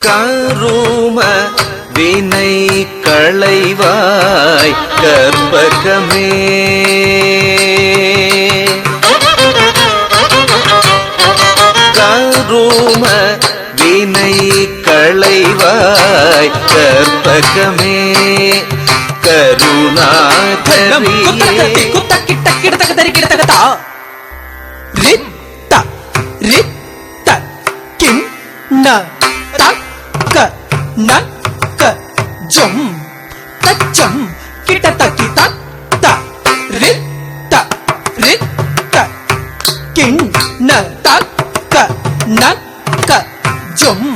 கரும வினை களைவாய் கற்பகமே கரும வினை களைவாய் கற்பகமே கருணாகரியே நக்க ஜம் தச்சம் கிட்ட தக்கி தத்த ரித்த ரித்த கிண் ந தக்க நக்க ஜம்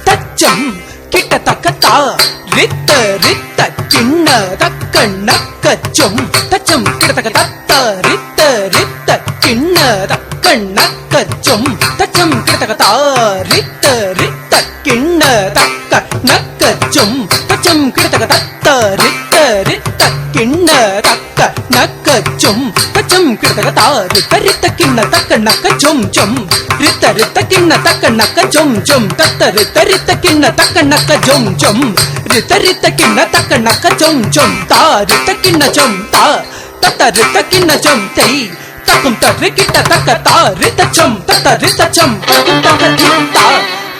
தச்சம் கிட்ட தக்க தா ரித்த ரித்த கிண்ண தக்க நக்க ஜம் தச்சம் கிட்ட தக்க தத்த ரித்த ரித்த கிண்ண தக்க நக்க ஜம் தச்சம் கிட்ட தக்க தா ரித்த ரித்த கிண்ண தக்க நக்க ஜம் தச்சம் கிட்ட தக்க தத்த ரித்த ரித்த கிண்ண தக்க நக்க ஜம் தச்சம் கிட்ட தக்க தா ரித்த ரித்த கிண்ண தக்க நக்க ஜம் ஜம் ரித்த ரித்த கிண்ண தக்க நக்க ஜம் ஜம் தத்த ரித்த ரித்த கிண்ண தக்க நக்க ஜம் ஜம் ரித்த ரித்த கிண்ண தக்க நக்க ஜம் ஜம் தா ரித்த கிண்ண ஜம் தா தத்த ரித்த கிண்ண ஜம் தை தக்கும் தரு கிட்ட தக்க தா ரித்த ஜம் தத்த ரித்த ஜம் தக்கும் தக்க தா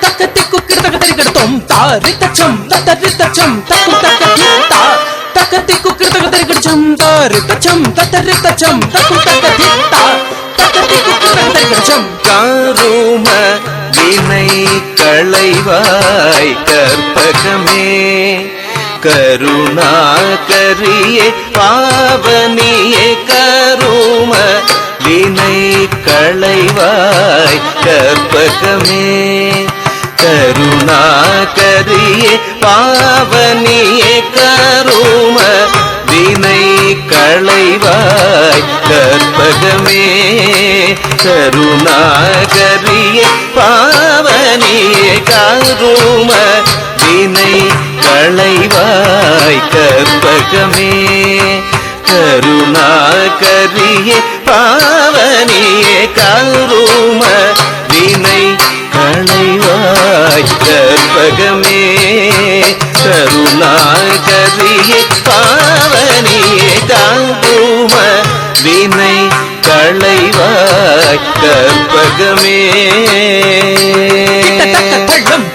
தக்க திக்கு கிட்ட தக்க தரி கிடத்தோம் தா ரித்த ஜம் தத்த ரித்த ஜம் தக்கும் தக்க தா தக்க திக்கு கிட்ட தக்க தரி கிடச்சம் தா ரித்த ஜம் தத்த ரித்த ஜம் தக்கும் தக்க தா தக்க திக்கு கிட்ட தக்க தரி கிடச்சம் கரும வினை களைவாய் கற்பகமே கருணாகரியே பாவனியே கரும வினை களைவாய் கற்பகமே கருணாகரியே பாவனியே கரும வினை களைவாய் கற்பகமே கருணாகரியே பாவனியே கரும வினை களைவாய் கற்பகமே கருணாகரியே பாவனியே கரும வினை களைவாய் கற்பகமே கருணாகரியே பாவனியே கரும வினை களைவாய் கற்பகமே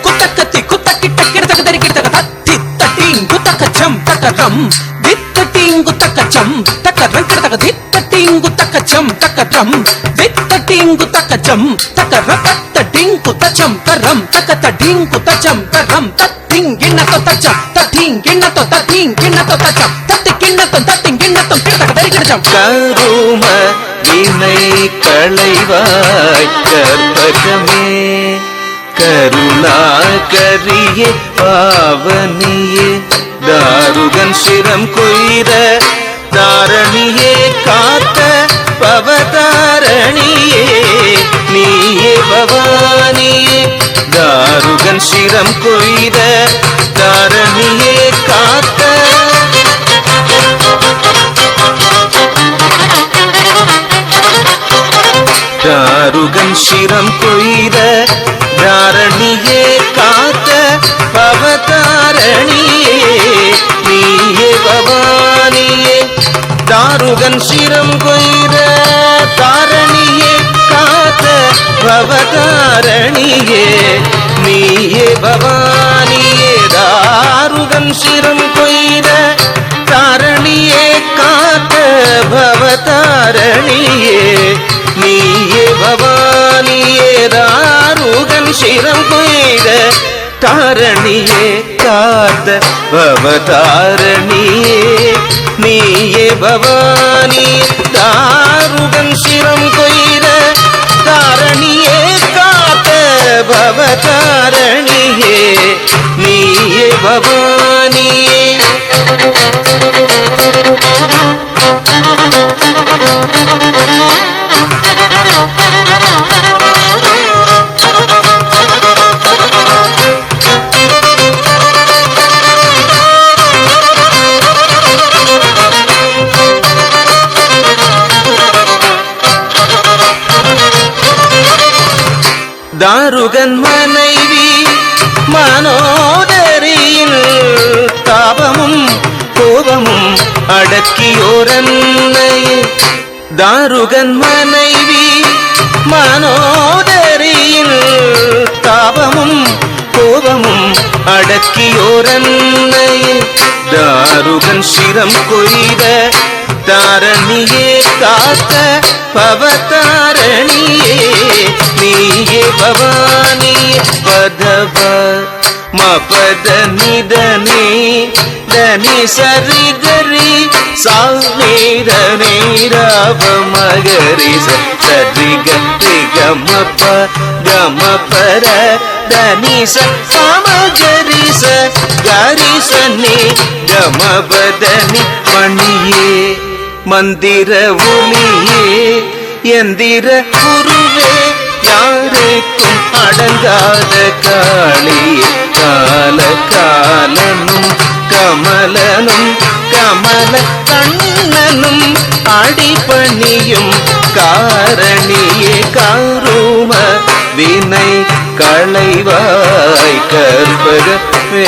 குத்தக்கத்தி குத்தக்கிட்ட கிடத்தக்க தரி கிடத்தக்க தத்தி தட்டிங் குத்தக்க ஜம் தக்கரம் வித்தட்டிங் குத்தக்க ஜம் தக்கரம் கிடத்தக்க தித்தட்டிங் குத்தக்க ஜம் தக்கரம் வித்தட்டிங் குத்தக்க ஜம் தக்கர தத்தட்டிங் குத்தச்சம் தரம் தக்கத்தட்டிங் குத்தச்சம் தரம் தத்திங் கிண்ணத்தோ தச்சம் தட்டிங் கிண்ணத்தோ தட்டிங் கிண்ணத்தோ தச்சம் தத்தி கிண்ணத்தோ தத்திங் கிண்ணத்தோ கிடத்தக்க தரி கிடச்சம் கரும வினை களைவாய் கற்பகமே கருணாகரியே பாவனியே தாருகன் சிரம் கொய்த தாரணியே காத்த பவதாரணியே நீயே பவானியே தாருகன் சிரம் கொய்த தாரணியே காத்த தாருகன் சிரம் கொய்த தாரணியே காத்த பவதாரணியே நீயே பவானியே தாருகன் சிரம் கொய்த தாரணியே காத்த பவதாரணியே நீயே பவானியே தாருகன் சிரம் கொய்த தாரணியே காத்த பவதாரணியே நீயே பவானியே தாருகன் சிரம் கொய்த தாரணியே காத்த பவதாரணியே நீயே பவானி தாருகன் சிரம் கொய்த தாரணியே காத்த பவதாரணியே நீயே பவானியே தாருகன் மனைவி மனோதரியில் தாபமும் கோபமும் அடக்கியோரன்னையே தாருகன் மனைவி மனோதரியில் தாபமும் கோபமும் அடக்கியோரன்னையே தாருகன் சிரம் கொய்த தாரணியே காத்த பவதாரணியே நீயே பவானியே பதவ மபத நிதனே தனி சரி கரி சாநீர நீராவ மகரி சரி கரி கமப கமபர தனி சமகரி ச கரி சனி கமபதனி மணியே மந்திர ஒளியே எந்திர குருவே யாருக்கும் அடங்காத காளியே கால காலனும் கமலனும் கமல கண்ணனும் அடிபணியும் காரணியே காரூம வினை களைவாய் கற்பகமே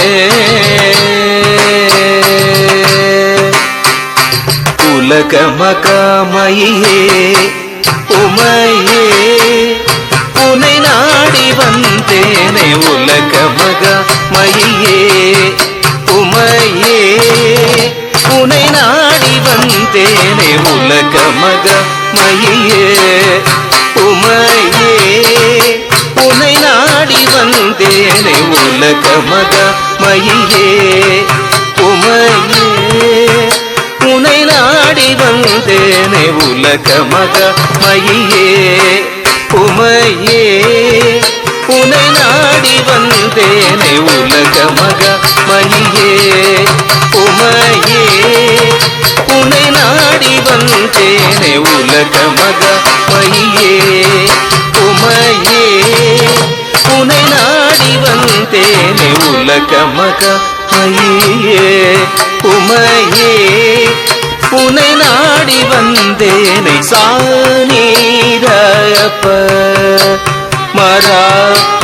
உலகமகாமையே உமையே உனை நாடி வந்தேனே உலகமகாமையே உமையே உனை நாடி வந்தேனே உலகமகாமையே உமையே உனை நாடி வந்தேனே உலகமகாமையே உமையே உனை நாடி வந்தேனே உலகமகாமையே உமையே உனை நாடி வந்தேனே உலகமகாமையே உமையே உனை நாடி வந்தேனே உலகமகாமையே உமையே உனை நாடி வந்தேனே உலகமகாமையே உமையே உனை நாடி வந்தேனை சாநீரப்ப மரப்ப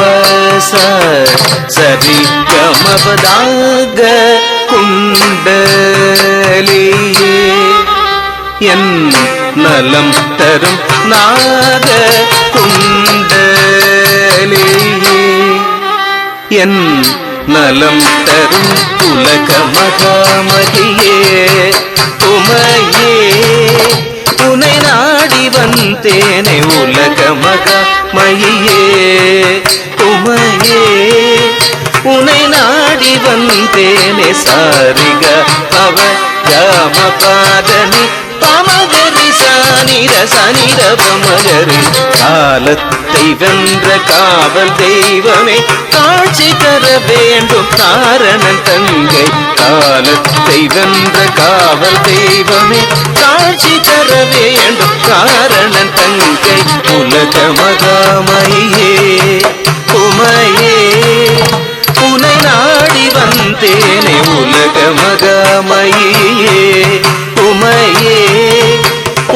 சரி கமபதாக குண்டலியே என் நலம் தரும் நாக குண்டலியே என் நலம் தரும் உலகமகாமகியே உமையே உனை நாடி வந்தேனே உலகமகாமையே உமையே உனை நாடி வந்தேனே சாரிக அவ கம பாதனி பமகரி சானிர சனிர பமகரி காலத்தை வென்ற காவல் தெய்வமே காட்சி தர வேண்டும் காரணன் தங்கை காலத்தை வென்ற காவல் தெய்வமே காட்சி தர வேண்டும் காரணன் தங்கை உலகமகாமையே உமையே உனை நாடி வந்தேனே உலகமகாமையே உமையே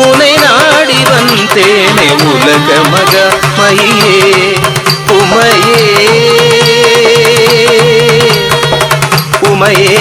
உனை நாடி வந்தேனே உலகமகாமையே உமையே உமையே